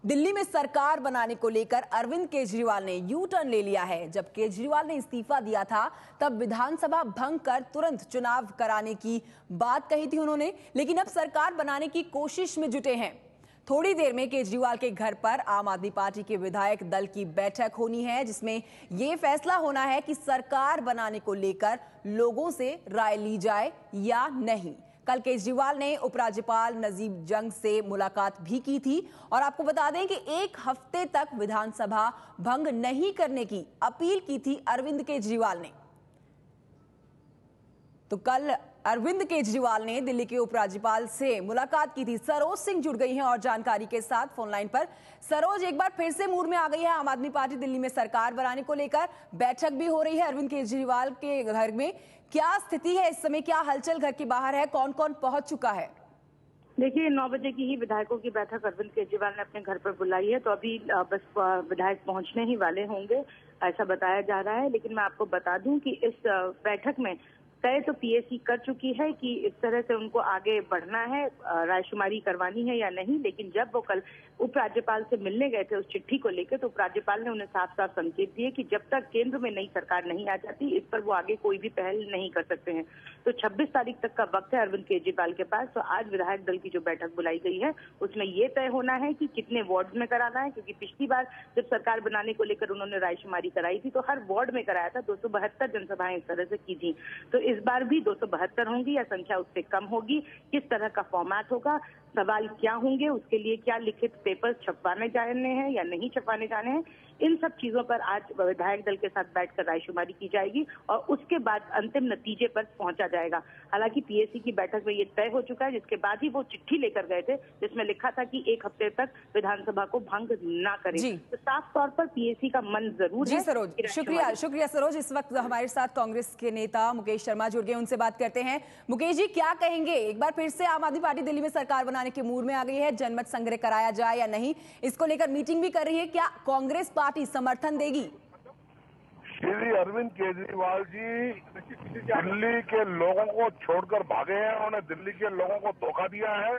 दिल्ली में सरकार बनाने को लेकर अरविंद केजरीवाल ने यू टर्न ले लिया है। जब केजरीवाल ने इस्तीफा दिया था तब विधानसभा भंग कर तुरंत चुनाव कराने की बात कही थी उन्होंने, लेकिन अब सरकार बनाने की कोशिश में जुटे हैं। थोड़ी देर में केजरीवाल के घर पर आम आदमी पार्टी के विधायक दल की बैठक होनी है, जिसमें यह फैसला होना है कि सरकार बनाने को लेकर लोगों से राय ली जाए या नहीं। कल केजरीवाल ने उपराज्यपाल नजीब जंग से मुलाकात भी की थी और आपको बता दें कि एक हफ्ते तक विधानसभा भंग नहीं करने की अपील की थी अरविंद केजरीवाल ने। तो कल अरविंद केजरीवाल ने दिल्ली के उपराज्यपाल से मुलाकात की थी। सरोज सिंह जुड़ गई हैं और जानकारी के साथ फोन लाइन पर। सरोज, एक बार फिर से मूड में आ गई है आम आदमी पार्टी दिल्ली में सरकार बनाने को लेकर। बैठक भी हो रही है अरविंद केजरीवाल के घर में। क्या स्थिति है इस समय, क्या हलचल घर के बाहर है, कौन कौन पहुंच चुका है? देखिए, 9 बजे की ही विधायकों की बैठक अरविंद केजरीवाल ने अपने घर पर बुलाई है, तो अभी बस विधायक पहुंचने ही वाले होंगे, ऐसा बताया जा रहा है। लेकिन मैं आपको बता दूं कि इस बैठक में तय तो पीएसी कर चुकी है कि इस तरह से उनको आगे बढ़ना है, रायशुमारी करवानी है या नहीं। लेकिन जब वो कल उपराज्यपाल से मिलने गए थे उस चिट्ठी को लेकर, तो उपराज्यपाल ने उन्हें साफ साफ संकेत दिए कि जब तक केंद्र में नई सरकार नहीं आ जाती, इस पर वो आगे कोई भी पहल नहीं कर सकते हैं। तो 26 तारीख तक का वक्त है अरविंद केजरीवाल के पास। तो आज विधायक दल की जो बैठक बुलाई गई है उसमें ये तय होना है कि कितने वार्ड में कराना है, क्योंकि पिछली बार जब सरकार बनाने को लेकर उन्होंने रायशुमारी कराई थी तो हर वार्ड में कराया था। 272 जनसभाएं इस तरह से की थी। तो इस बार भी 272 होंगी या संख्या उससे कम होगी, किस तरह का फॉर्मेट होगा, सवाल क्या होंगे, उसके लिए क्या लिखित पेपर्स छपवाने जाने हैं या नहीं छपवाने जाने हैं, इन सब चीजों पर आज विधायक दल के साथ बैठकर रायशुमारी की जाएगी और उसके बाद अंतिम नतीजे पर पहुंचा जाएगा। हालांकि पीएसी की बैठक में ये तय हो चुका है, जिसके बाद ही वो चिट्ठी लेकर गए थे जिसमें लिखा था कि एक हफ्ते तक विधानसभा को भंग ना करें। तो साफ तौर पर पीएसी का मन जरूर है। सरोज, शुक्रिया सरोज। इस वक्त हमारे साथ कांग्रेस के नेता मुकेश शर्मा जुड़ गए, उनसे बात करते हैं। मुकेश जी, क्या कहेंगे? एक बार फिर से आम आदमी पार्टी दिल्ली में सरकार बनाने के मूड में आ गई है। जनमत संग्रह कराया जाए या नहीं, इसको लेकर मीटिंग भी कर रही है। क्या कांग्रेस पार्टी समर्थन देगी? श्री अरविंद केजरीवाल जी दिल्ली के लोगों को छोड़कर भागे हैं। उन्होंने दिल्ली के लोगों को धोखा दिया है।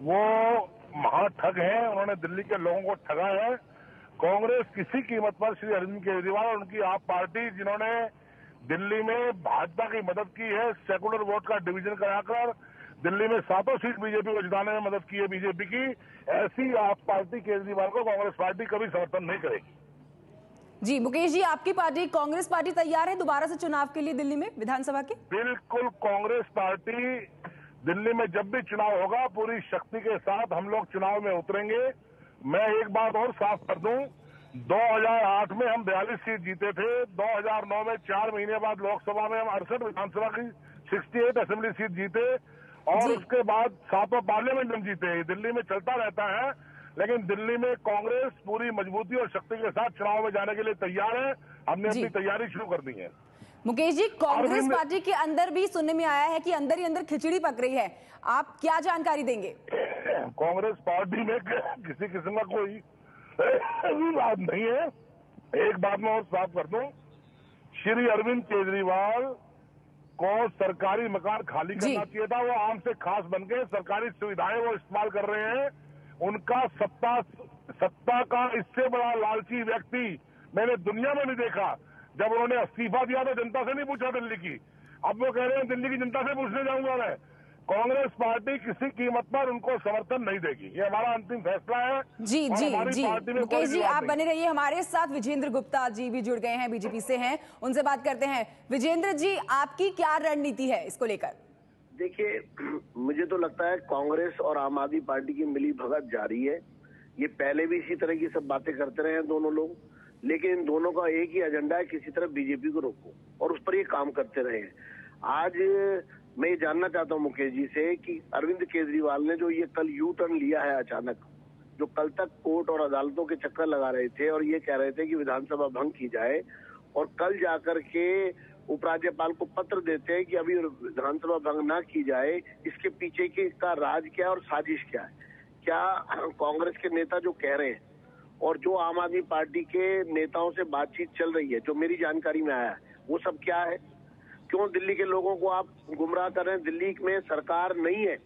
वो महाठग हैं, उन्होंने दिल्ली के लोगों को ठगा है। कांग्रेस किसी कीमत पर श्री अरविंद केजरीवाल और उनकी आप पार्टी, जिन्होंने दिल्ली में भाजपा की मदद की है, सेकुलर वोट का डिवीजन कराकर दिल्ली में 7 सीट बीजेपी को जिताने में मदद की है बीजेपी की, ऐसी आप पार्टी केजरीवाल को कांग्रेस पार्टी कभी समर्थन नहीं करेगी। जी मुकेश जी, आपकी पार्टी कांग्रेस पार्टी तैयार है दोबारा से चुनाव के लिए दिल्ली में विधानसभा के? बिल्कुल, कांग्रेस पार्टी दिल्ली में जब भी चुनाव होगा पूरी शक्ति के साथ हम लोग चुनाव में उतरेंगे। मैं एक बात और साफ कर दूं, 2008 में हम 42 सीट जीते थे। 2009 में 4 महीने बाद लोकसभा में हम 68 विधानसभा की 68 असेंबली सीट जीते और उसके बाद 7 पार्लियामेंट हम जीते। दिल्ली में चलता रहता है, लेकिन दिल्ली में कांग्रेस पूरी मजबूती और शक्ति के साथ चुनाव में जाने के लिए तैयार है। हमने अपनी तैयारी शुरू कर दी है। मुकेश जी, कांग्रेस पार्टी के अंदर भी सुनने में आया है कि अंदर ही अंदर खिचड़ी पक रही है, आप क्या जानकारी देंगे? कांग्रेस पार्टी में किसी किस्म का कोई बात नहीं है। एक बात मैं और साफ कर दूं, श्री अरविंद केजरीवाल को सरकारी मकान खाली करना चाहिए था। वो आम से खास बन के सरकारी सुविधाएं वो इस्तेमाल कर रहे हैं। उनका सत्ता का इससे बड़ा लालची व्यक्ति मैंने दुनिया में नहीं देखा। जब उन्होंने इस्तीफा दिया तो जनता से नहीं पूछा दिल्ली की, अब वो कह रहे हैं दिल्ली की जनता से पूछने जाऊंगा मैं। कांग्रेस पार्टी किसी कीमत पर उनको समर्थन नहीं देगी, ये हमारा अंतिम फैसला है। जी मुकेश जी, आप बने रहिए हमारे साथ। विजेंद्र गुप्ता जी भी जुड़ गए हैं, बीजेपी से हैं, उनसे बात करते हैं। विजेंद्र जी, आपकी क्या रणनीति है इसको लेकर? देखिए, मुझे तो लगता है कांग्रेस और आम आदमी पार्टी की मिली भगत जारी है। ये पहले भी इसी तरह की सब बातें करते रहे हैं दोनों लोग, लेकिन इन दोनों का एक ही एजेंडा है, किसी तरह बीजेपी को रोको, और उस पर ये काम करते रहे हैं। आज मैं ये जानना चाहता हूं मुकेश जी से कि अरविंद केजरीवाल ने जो ये कल यू टर्न लिया है अचानक, जो कल तक कोर्ट और अदालतों के चक्कर लगा रहे थे और ये कह रहे थे कि विधानसभा भंग की जाए, और कल जाकर के उपराज्यपाल को पत्र देते हैं कि अभी विधानसभा भंग ना की जाए, इसके पीछे का राज क्या है और साजिश क्या है? क्या कांग्रेस के नेता जो कह रहे हैं और जो आम आदमी पार्टी के नेताओं से बातचीत चल रही है, जो मेरी जानकारी में आया है, वो सब क्या है? क्यों दिल्ली के लोगों को आप गुमराह कर रहे हैं? दिल्ली में सरकार नहीं है,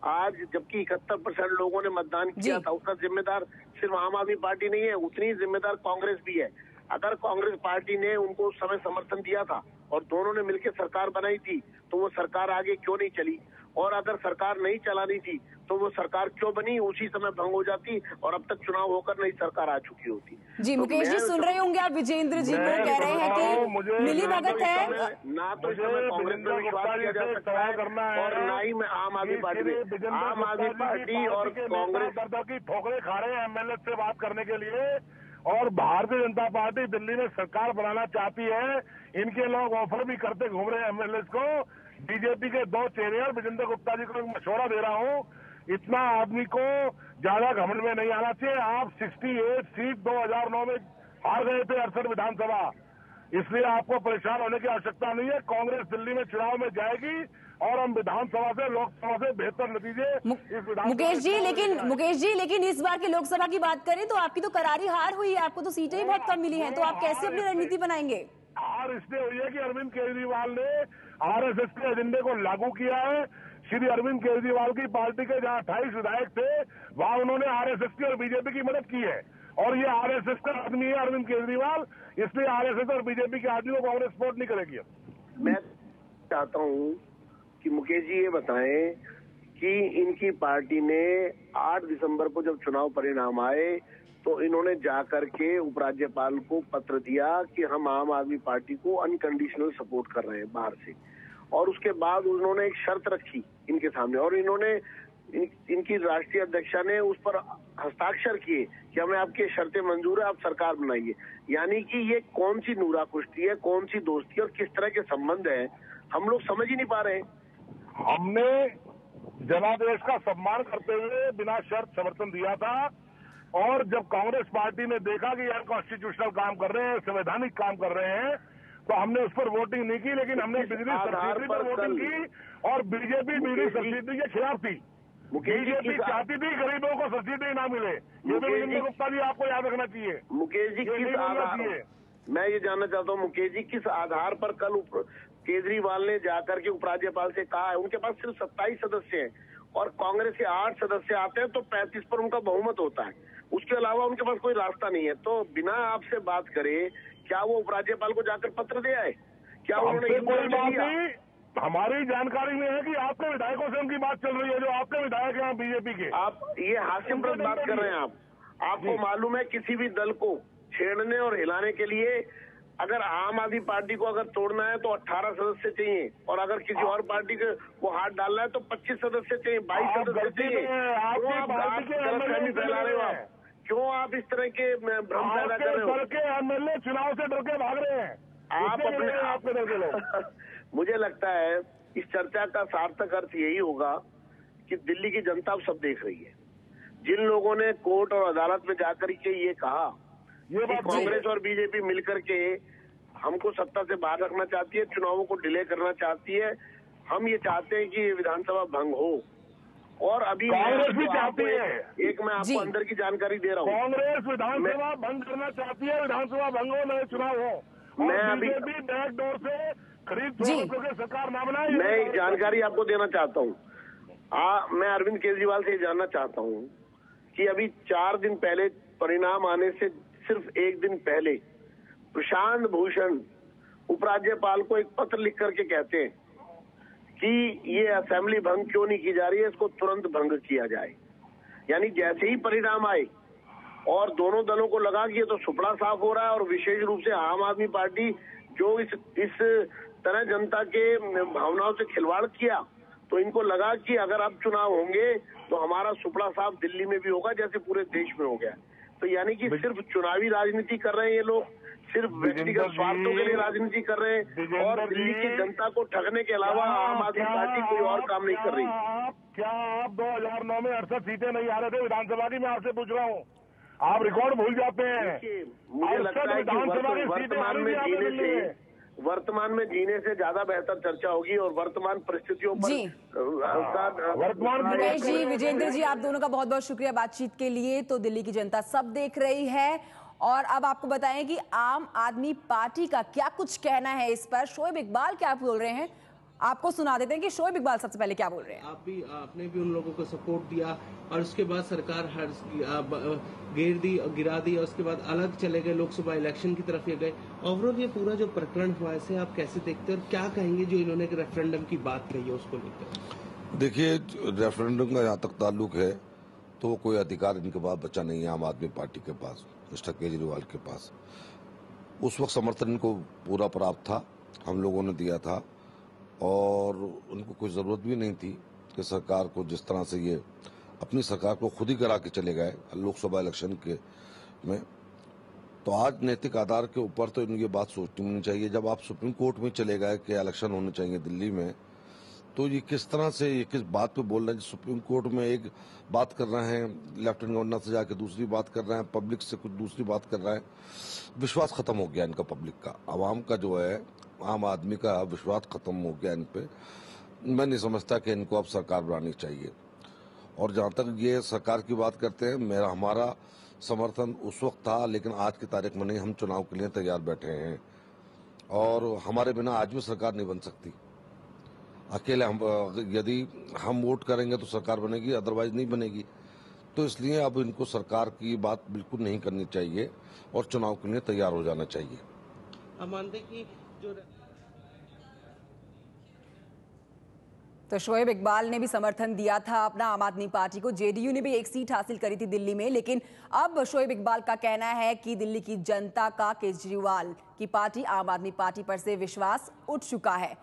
आज जबकि 71% लोगों ने मतदान किया था, उसका जिम्मेदार सिर्फ आम आदमी पार्टी नहीं है, उतनी ही जिम्मेदार कांग्रेस भी है। अगर कांग्रेस पार्टी ने उनको उस समय समर्थन दिया था और दोनों ने मिलकर सरकार बनाई थी, तो वो सरकार आगे क्यों नहीं चली? और अगर सरकार नहीं चलानी थी तो वो सरकार क्यों बनी? उसी समय भंग हो जाती और अब तक चुनाव होकर नई सरकार आ चुकी होती। जी तो मुकेश जी सुन रहे होंगे आप विजेंद्र जी को कह रहे हैं कि मिली भगत है। ना तो इस समय कांग्रेस में विश्वास किया जा सकता है और ना ही मैं आम आदमी पार्टी में। आम आदमी पार्टी और कांग्रेस की ठोकरें खा रहे हैं एमएलए से बात करने के लिए, और भारतीय जनता पार्टी दिल्ली में सरकार बनाना चाहती है। इनके लोग ऑफर भी करते घूम रहे हैं एमएलए को। बीजेपी के 2 चेहरे और विजेंद्र गुप्ता जी को एक मशवरा दे रहा हूं, इतना आदमी को ज्यादा घमंड में नहीं आना चाहिए। आप 68 सीट 2009 में हार गए थे 68 विधानसभा, इसलिए आपको परेशान होने की आवश्यकता नहीं है। कांग्रेस दिल्ली में चुनाव में जाएगी और हम विधानसभा से लोकसभा से बेहतर नतीजे मुकेश जी लेकिन इस बार की लोकसभा की बात करें तो आपकी तो करारी हार हुई है, आपको तो सीटें ही बहुत कम मिली हैं, तो आप कैसे अपनी रणनीति बनाएंगे? हार इसलिए हुई है कि अरविंद केजरीवाल ने आरएसएस के एजेंडे को लागू किया है। श्री अरविंद केजरीवाल की पार्टी के जहां 28 विधायक थे, वहां उन्होंने आरएसएस की और बीजेपी की मदद की है, और ये आरएसएस का आदमी है अरविंद केजरीवाल, इसलिए आरएसएस और बीजेपी के आदमी को कांग्रेस सपोर्ट नहीं करेगी। मैं चाहता हूं कि मुकेश जी ये बताएं कि इनकी पार्टी ने 8 दिसंबर को जब चुनाव परिणाम आए तो इन्होंने जाकर के उपराज्यपाल को पत्र दिया कि हम आम आदमी पार्टी को अनकंडीशनल सपोर्ट कर रहे हैं बाहर से, और उसके बाद उन्होंने एक शर्त रखी इनके सामने, और इन्होंने इनकी राष्ट्रीय अध्यक्षा ने उस पर हस्ताक्षर किए कि हमें आपकी शर्तें मंजूर है, आप सरकार बनाइए। यानी कि ये कौन सी नूरा कुश्ती है, कौन सी दोस्ती और किस तरह के संबंध है, हम लोग समझ ही नहीं पा रहे। हमने जनादेश का सम्मान करते हुए बिना शर्त समर्थन दिया था, और जब कांग्रेस पार्टी ने देखा कि यार कॉन्स्टिट्यूशनल काम कर रहे हैं, संवैधानिक काम कर रहे हैं, तो हमने उस पर वोटिंग नहीं की, लेकिन हमने बिजली सब्सिडी पर वोटिंग की, और बीजेपी बिजली सब्सिडी के खिलाफ थी। बीजेपी चाहती थी गरीबों को सब्सिडी ना मिले। ये तो विजेंद्र गुप्ता जी आपको याद रखना चाहिए। मुकेश जी किस आधार, मैं ये जानना चाहता हूँ मुकेश जी, किस आधार पर कल केजरीवाल ने जाकर के उपराज्यपाल से कहा है? उनके पास सिर्फ 27 सदस्य हैं और कांग्रेस के 8 सदस्य आते हैं तो 35 पर उनका बहुमत होता है, उसके अलावा उनके पास कोई रास्ता नहीं है। तो बिना आपसे बात करे क्या वो उपराज्यपाल को जाकर पत्र दे आए? क्या उन्होंने कोई बात नहीं, हमारी जानकारी में है कि आपके विधायकों से उनकी बात चल रही है, जो आपके विधायक हैं बीजेपी के। आप ये हास्यप्रद बात कर रहे हैं। आपको मालूम है किसी भी दल को छेड़ने और हिलाने के लिए अगर आम आदमी पार्टी को अगर तोड़ना है तो 18 सदस्य चाहिए, और अगर किसी और पार्टी को हाथ डालना है तो 25 सदस्य चाहिए, 22 सदस्य चाहिए। क्यों आप गलतफहमी फैला रहे हो? आप क्यों आप इस तरह के भ्रम पैदा कर रहे हो? एमएलए चुनाव से डर के भाग रहे हैं, आप अपने आपके डर के लोग। मुझे लगता है इस चर्चा का सार्थक अर्थ यही होगा कि दिल्ली की जनता अब सब देख रही है। जिन लोगों ने कोर्ट और अदालत में जाकर के ये कहा ये कांग्रेस और बीजेपी मिलकर के हमको सत्ता से बाहर रखना चाहती है, चुनावों को डिले करना चाहती है, हम ये चाहते हैं कि विधानसभा भंग हो, और अभी कांग्रेस भी चाहती है। एक मैं आपको अंदर की जानकारी दे रहा हूँ, कांग्रेस विधानसभा भंग करना चाहती है, विधानसभा भंग हो, नए चुनाव हो, मैं अभी बैकडोर से खरीद करके सरकार ना बनाए। मैं एक जानकारी आपको देना चाहता हूँ। मैं अरविंद केजरीवाल से जानना चाहता हूँ कि अभी 4 दिन पहले परिणाम आने से सिर्फ 1 दिन पहले प्रशांत भूषण उपराज्यपाल को एक पत्र लिख करके कहते हैं कि ये असेंबली भंग क्यों नहीं की जा रही है, इसको तुरंत भंग किया जाए। यानी जैसे ही परिणाम आए और दोनों दलों को लगा कि ये तो सुपड़ा साफ हो रहा है, और विशेष रूप से आम आदमी पार्टी जो इस तरह जनता के भावनाओं से खिलवाड़ किया, तो इनको लगा कि अगर अब चुनाव होंगे तो हमारा सुपड़ा साफ दिल्ली में भी होगा जैसे पूरे देश में हो गया। तो यानी कि सिर्फ चुनावी राजनीति कर रहे हैं ये लोग, सिर्फ व्यक्तिगत स्वार्थों के लिए राजनीति कर रहे हैं, और दिल्ली की जनता को ठगने के अलावा आम आदमी पार्टी कोई और काम नहीं कर रही। क्या आप 2009 में 68 सीटें नहीं आ रहे थे विधानसभा की? मैं आपसे पूछ रहा हूँ, आप रिकॉर्ड भूल जाते हैं। मुझे लगता है कि वर्तमान में जीने से ज्यादा बेहतर चर्चा होगी और वर्तमान परिस्थितियों पर मुकेश जी, विजेंद्र जी, आप दोनों का बहुत बहुत शुक्रिया बातचीत के लिए। तो दिल्ली की जनता सब देख रही है, और अब आपको बताएं कि आम आदमी पार्टी का क्या कुछ कहना है इस पर। शोएब इकबाल क्या बोल रहे हैं, आपको सुना देते हैं कि शोएब इकबाल सबसे पहले क्या बोल रहे हैं। आपने भी उन लोगों को सपोर्ट दिया और उसके बाद सरकार गिरा दी और उसके बाद अलग चले गए, लोकसभा इलेक्शन की तरफ ये गए। ओवरऑल ये पूरा जो प्रकरण हुआ इसे आप कैसे देखते हैं और क्या कहेंगे जो इन्होंने एक रेफरेंडम की बात कही है उसको लेकर? देखिए, रेफरेंडम का जहाँ तक ताल्लुक है तो कोई अधिकार इनके पास बचा नहीं है आम आदमी पार्टी के पास, मिस्टर केजरीवाल के पास। उस वक्त समर्थन इनको पूरा प्राप्त था, हम लोगों ने दिया था और उनको कोई ज़रूरत भी नहीं थी कि सरकार को, जिस तरह से ये अपनी सरकार को खुद ही करा के चले गए लोकसभा इलेक्शन के में, तो आज नैतिक आधार के ऊपर तो इनको ये बात सोचनी होनी चाहिए। जब आप सुप्रीम कोर्ट में चले गए कि इलेक्शन होने चाहिए दिल्ली में, तो ये किस तरह से, ये किस बात पे बोल रहे हैं? सुप्रीम कोर्ट में एक बात कर रहे हैं, लेफ्टिनेंट गवर्नर से जाके दूसरी बात कर रहे हैं, पब्लिक से कुछ दूसरी बात कर रहे हैं। विश्वास खत्म हो गया इनका पब्लिक का, आवाम का जो है, आम आदमी का विश्वास खत्म हो गया इन पे। मैं नहीं समझता कि इनको अब सरकार बनानी चाहिए। और जहाँ तक ये सरकार की बात करते हैं, हमारा समर्थन उस वक्त था, लेकिन आज की तारीख में नहीं। हम चुनाव के लिए तैयार बैठे हैं और हमारे बिना आज भी सरकार नहीं बन सकती। अकेले यदि हम वोट करेंगे तो सरकार बनेगी, अदरवाइज नहीं बनेगी। तो इसलिए अब इनको सरकार की बात बिल्कुल नहीं करनी चाहिए और चुनाव के लिए तैयार हो जाना चाहिए। आप मानते कि जो तो शोएब इकबाल ने भी समर्थन दिया था अपना आम आदमी पार्टी को। जेडीयू ने भी एक सीट हासिल करी थी दिल्ली में, लेकिन अब शोएब इकबाल का कहना है कि दिल्ली की जनता का केजरीवाल की पार्टी आम आदमी पार्टी पर से विश्वास उठ चुका है।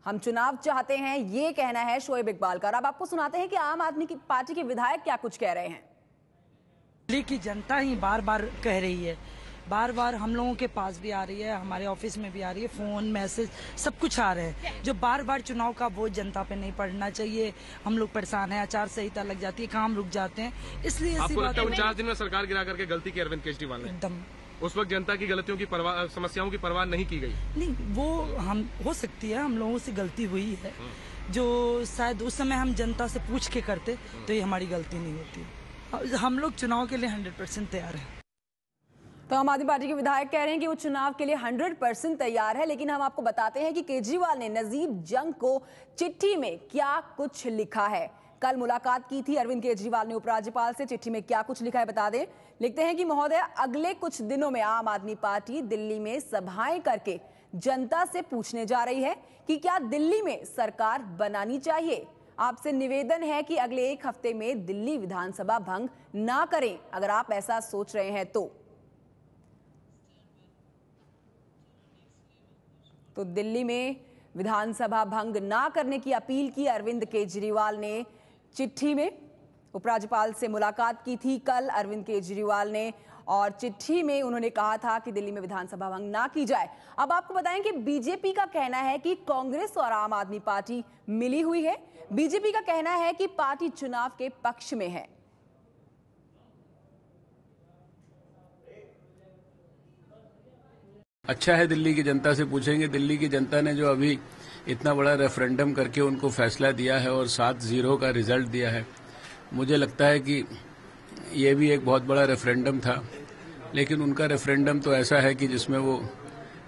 हम चुनाव चाहते हैं, ये कहना है शोएब इकबाल का। और अब आपको सुनाते हैं कि आम आदमी की पार्टी के विधायक क्या कुछ कह रहे हैं। दिल्ली की जनता ही बार बार कह रही है, बार बार हम लोगों के पास भी आ रही है, हमारे ऑफिस में भी आ रही है, फोन मैसेज सब कुछ आ रहे हैं। जो बार बार चुनाव का बोझ जनता पे नहीं पड़ना चाहिए। हम लोग परेशान हैं, आचार संहिता लग जाती है, काम रुक जाते हैं, इसलिए आपको लगता है 49 दिन में सरकार गिरा करके गलती की अरविंद केजरीवाल ने? एकदम। उस वक्त जनता की गलतियों की परवाह, समस्याओं की परवाह नहीं की गई? नहीं, वो हम हो सकती है, हम लोगों से गलती हुई है जो शायद उस समय हम जनता से पूछ के करते तो ये हमारी गलती नहीं होती। हम लोग चुनाव के लिए 100% तैयार हैं। तो आम आदमी पार्टी के विधायक कह रहे हैं कि वो चुनाव के लिए 100% तैयार है। लेकिन हम आपको बताते हैं कि केजरीवाल ने नजीब जंग को चिट्ठी में क्या कुछ लिखा है। कल मुलाकात की थी अरविंद केजरीवाल ने उपराज्यपाल से। चिट्ठी में क्या कुछ लिखा है बता दें। लिखते हैं कि महोदय, अगले कुछ दिनों में आम आदमी पार्टी दिल्ली में सभाएं करके जनता से पूछने जा रही है कि क्या दिल्ली में सरकार बनानी चाहिए। आपसे निवेदन है कि अगले एक हफ्ते में दिल्ली विधानसभा भंग ना करें। अगर आप ऐसा सोच रहे हैं तो दिल्ली में विधानसभा भंग ना करने की अपील की अरविंद केजरीवाल ने चिट्ठी में। उपराज्यपाल से मुलाकात की थी कल अरविंद केजरीवाल ने और चिट्ठी में उन्होंने कहा था कि दिल्ली में विधानसभा भंग ना की जाए। अब आपको बताएं कि बीजेपी का कहना है कि कांग्रेस और आम आदमी पार्टी मिली हुई है। बीजेपी का कहना है कि पार्टी चुनाव के पक्ष में है। अच्छा है, दिल्ली की जनता से पूछेंगे। दिल्ली की जनता ने जो अभी इतना बड़ा रेफरेंडम करके उनको फैसला दिया है और 7-0 का रिजल्ट दिया है, मुझे लगता है कि ये भी एक बहुत बड़ा रेफरेंडम था। लेकिन उनका रेफरेंडम तो ऐसा है कि जिसमें वो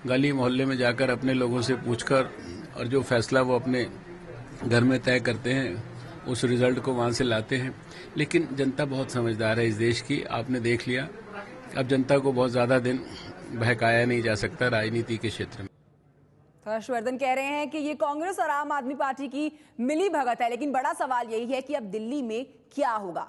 गली मोहल्ले में जाकर अपने लोगों से पूछकर और जो फैसला वो अपने घर में तय करते हैं, उस रिजल्ट को वहां से लाते हैं। लेकिन जनता बहुत समझदार है इस देश की, आपने देख लिया। अब जनता को बहुत ज्यादा दिन बहकाया नहीं जा सकता राजनीति के क्षेत्र में। हर्षवर्धन कह रहे हैं कि ये कांग्रेस और आम आदमी पार्टी की मिली भगत है, लेकिन बड़ा सवाल यही है कि अब दिल्ली में क्या होगा।